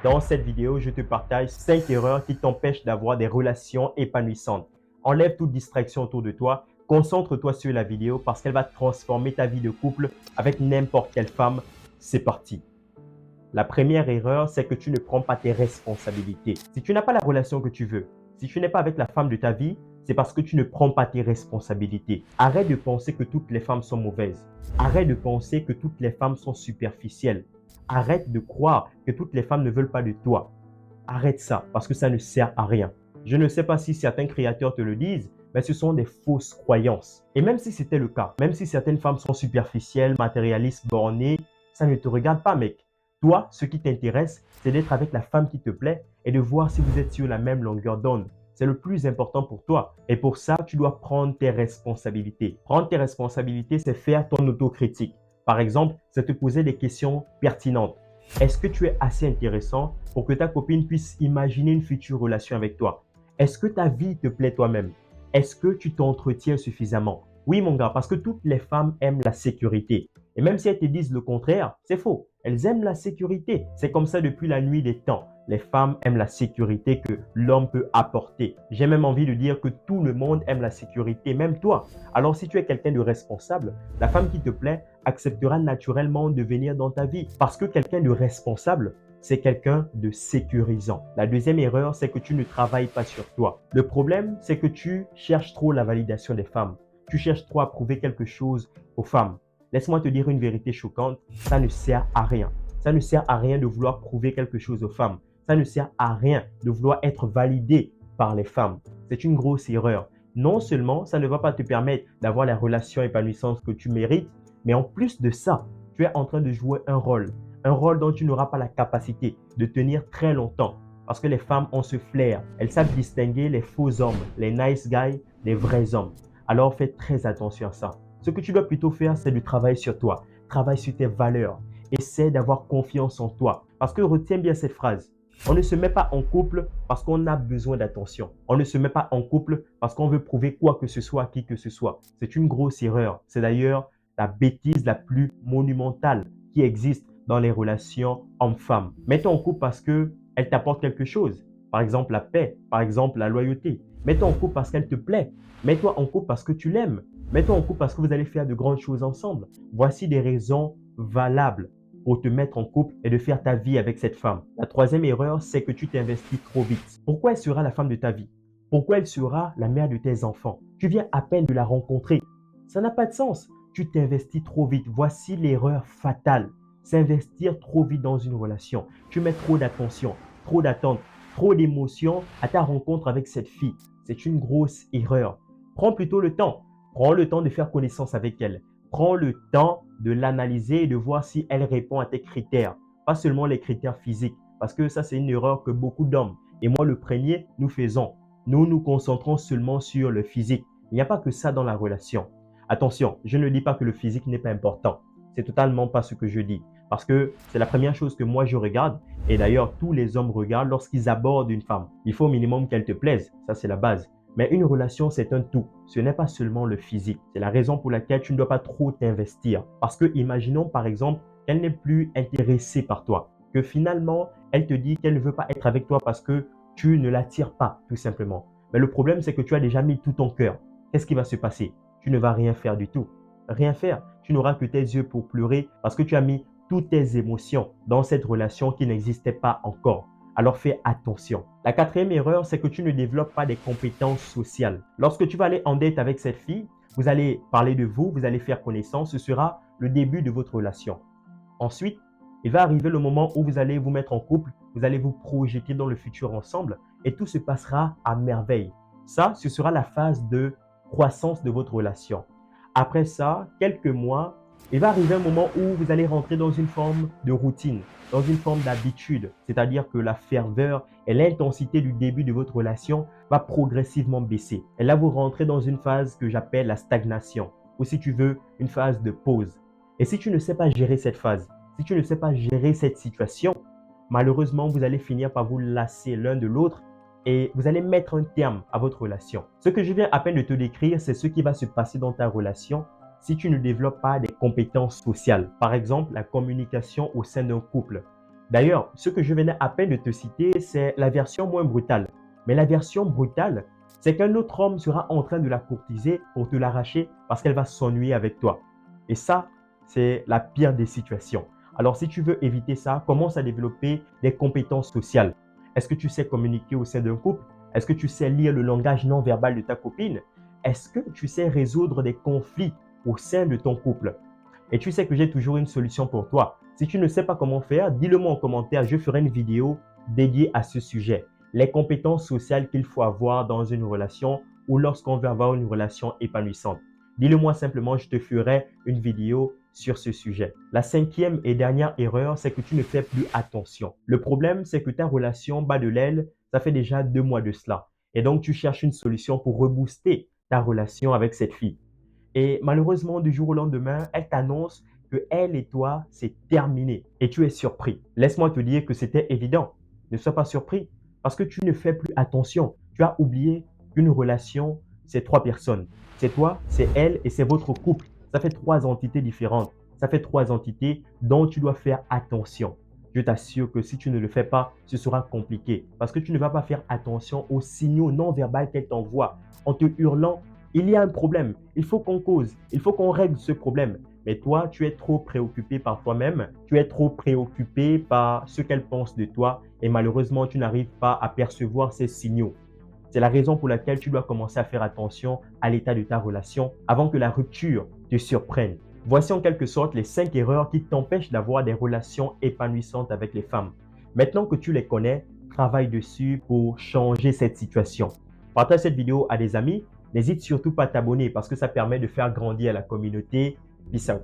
Dans cette vidéo, je te partage 5 erreurs qui t'empêchent d'avoir des relations épanouissantes. Enlève toute distraction autour de toi, concentre-toi sur la vidéo parce qu'elle va transformer ta vie de couple avec n'importe quelle femme. C'est parti. La première erreur, c'est que tu ne prends pas tes responsabilités. Si tu n'as pas la relation que tu veux, si tu n'es pas avec la femme de ta vie, c'est parce que tu ne prends pas tes responsabilités. Arrête de penser que toutes les femmes sont mauvaises. Arrête de penser que toutes les femmes sont superficielles. Arrête de croire que toutes les femmes ne veulent pas de toi. Arrête ça parce que ça ne sert à rien. Je ne sais pas si certains créateurs te le disent, mais ce sont des fausses croyances. Et même si c'était le cas, même si certaines femmes sont superficielles, matérialistes, bornées, ça ne te regarde pas, mec. Toi, ce qui t'intéresse, c'est d'être avec la femme qui te plaît et de voir si vous êtes sur la même longueur d'onde. C'est le plus important pour toi. Et pour ça, tu dois prendre tes responsabilités. Prendre tes responsabilités, c'est faire ton autocritique. Par exemple, c'est te poser des questions pertinentes. Est-ce que tu es assez intéressant pour que ta copine puisse imaginer une future relation avec toi? Est-ce que ta vie te plaît toi-même? Est-ce que tu t'entretiens suffisamment? Oui, mon gars, parce que toutes les femmes aiment la sécurité. Et même si elles te disent le contraire, c'est faux. Elles aiment la sécurité. C'est comme ça depuis la nuit des temps. Les femmes aiment la sécurité que l'homme peut apporter. J'ai même envie de dire que tout le monde aime la sécurité, même toi. Alors si tu es quelqu'un de responsable, la femme qui te plaît acceptera naturellement de venir dans ta vie. Parce que quelqu'un de responsable, c'est quelqu'un de sécurisant. La deuxième erreur, c'est que tu ne travailles pas sur toi. Le problème, c'est que tu cherches trop la validation des femmes. Tu cherches trop à prouver quelque chose aux femmes. Laisse-moi te dire une vérité choquante, ça ne sert à rien. Ça ne sert à rien de vouloir prouver quelque chose aux femmes. Ça ne sert à rien de vouloir être validé par les femmes. C'est une grosse erreur. Non seulement ça ne va pas te permettre d'avoir la relation épanouissante que tu mérites, mais en plus de ça, tu es en train de jouer un rôle dont tu n'auras pas la capacité de tenir très longtemps. Parce que les femmes ont ce flair. Elles savent distinguer les faux hommes, les nice guys, des vrais hommes. Alors fais très attention à ça. Ce que tu dois plutôt faire, c'est de travailler sur toi. Travaille sur tes valeurs. Essaie d'avoir confiance en toi. Parce que retiens bien cette phrase. On ne se met pas en couple parce qu'on a besoin d'attention. On ne se met pas en couple parce qu'on veut prouver quoi que ce soit à qui que ce soit. C'est une grosse erreur. C'est d'ailleurs la bêtise la plus monumentale qui existe dans les relations hommes-femmes. Mets-toi en couple parce qu'elle t'apporte quelque chose. Par exemple, la paix. Par exemple, la loyauté. Mets-toi en couple parce qu'elle te plaît. Mets-toi en couple parce que tu l'aimes. Mets-toi en couple parce que vous allez faire de grandes choses ensemble. Voici des raisons valables pour te mettre en couple et de faire ta vie avec cette femme. La troisième erreur, c'est que tu t'investis trop vite. Pourquoi elle sera la femme de ta vie? Pourquoi elle sera la mère de tes enfants? Tu viens à peine de la rencontrer. Ça n'a pas de sens. Tu t'investis trop vite. Voici l'erreur fatale. S'investir trop vite dans une relation. Tu mets trop d'attention, trop d'attente, trop d'émotion à ta rencontre avec cette fille. C'est une grosse erreur. Prends plutôt le temps. Prends le temps de faire connaissance avec elle. Prends le temps de l'analyser et de voir si elle répond à tes critères. Pas seulement les critères physiques. Parce que ça, c'est une erreur que beaucoup d'hommes, et moi le premier, nous faisons. Nous nous concentrons seulement sur le physique. Il n'y a pas que ça dans la relation. Attention, je ne dis pas que le physique n'est pas important. C'est totalement pas ce que je dis. Parce que c'est la première chose que moi je regarde. Et d'ailleurs, tous les hommes regardent lorsqu'ils abordent une femme. Il faut au minimum qu'elle te plaise. Ça, c'est la base. Mais une relation, c'est un tout. Ce n'est pas seulement le physique. C'est la raison pour laquelle tu ne dois pas trop t'investir. Parce que imaginons par exemple qu'elle n'est plus intéressée par toi. Que finalement, elle te dit qu'elle ne veut pas être avec toi parce que tu ne l'attires pas, tout simplement. Mais le problème, c'est que tu as déjà mis tout ton cœur. Qu'est-ce qui va se passer? Tu ne vas rien faire du tout. Rien faire. Tu n'auras que tes yeux pour pleurer parce que tu as mis toutes tes émotions dans cette relation qui n'existait pas encore. Alors fais attention. La quatrième erreur, c'est que tu ne développes pas des compétences sociales. Lorsque tu vas aller en date avec cette fille, vous allez parler de vous, vous allez faire connaissance, ce sera le début de votre relation. Ensuite, il va arriver le moment où vous allez vous mettre en couple, vous allez vous projeter dans le futur ensemble et tout se passera à merveille. Ça, ce sera la phase de croissance de votre relation. Après ça, quelques mois, il va arriver un moment où vous allez rentrer dans une forme de routine, dans une forme d'habitude. C'est-à-dire que la ferveur et l'intensité du début de votre relation va progressivement baisser. Et là, vous rentrez dans une phase que j'appelle la stagnation, ou si tu veux, une phase de pause. Et si tu ne sais pas gérer cette phase, si tu ne sais pas gérer cette situation, malheureusement, vous allez finir par vous lasser l'un de l'autre et vous allez mettre un terme à votre relation. Ce que je viens à peine de te décrire, c'est ce qui va se passer dans ta relation si tu ne développes pas des compétences sociales. Par exemple, la communication au sein d'un couple. D'ailleurs, ce que je venais à peine de te citer, c'est la version moins brutale. Mais la version brutale, c'est qu'un autre homme sera en train de la courtiser pour te l'arracher parce qu'elle va s'ennuyer avec toi. Et ça, c'est la pire des situations. Alors, si tu veux éviter ça, commence à développer des compétences sociales. Est-ce que tu sais communiquer au sein d'un couple? Est-ce que tu sais lire le langage non verbal de ta copine? Est-ce que tu sais résoudre des conflits au sein de ton couple? Et tu sais que j'ai toujours une solution pour toi. Si tu ne sais pas comment faire, dis-le-moi en commentaire. Je ferai une vidéo dédiée à ce sujet. Les compétences sociales qu'il faut avoir dans une relation ou lorsqu'on veut avoir une relation épanouissante. Dis-le-moi simplement, je te ferai une vidéo sur ce sujet. La cinquième et dernière erreur, c'est que tu ne fais plus attention. Le problème, c'est que ta relation bat de l'aile, ça fait déjà 2 mois de cela. Et donc, tu cherches une solution pour rebooster ta relation avec cette fille. Et malheureusement, du jour au lendemain, elle t'annonce que elle et toi, c'est terminé. Et tu es surpris. Laisse-moi te dire que c'était évident. Ne sois pas surpris parce que tu ne fais plus attention. Tu as oublié qu'une relation, c'est 3 personnes. C'est toi, c'est elle et c'est votre couple. Ça fait 3 entités différentes. Ça fait 3 entités dont tu dois faire attention. Je t'assure que si tu ne le fais pas, ce sera compliqué parce que tu ne vas pas faire attention aux signaux non verbaux qu'elle t'envoie en te hurlant il y a un problème, il faut qu'on cause, il faut qu'on règle ce problème. Mais toi, tu es trop préoccupé par toi-même, tu es trop préoccupé par ce qu'elle pense de toi et malheureusement, tu n'arrives pas à percevoir ces signaux. C'est la raison pour laquelle tu dois commencer à faire attention à l'état de ta relation avant que la rupture te surprenne. Voici en quelque sorte les 5 erreurs qui t'empêchent d'avoir des relations épanouissantes avec les femmes. Maintenant que tu les connais, travaille dessus pour changer cette situation. Partage cette vidéo à des amis. N'hésite surtout pas à t'abonner parce que ça permet de faire grandir la communauté. Peace out.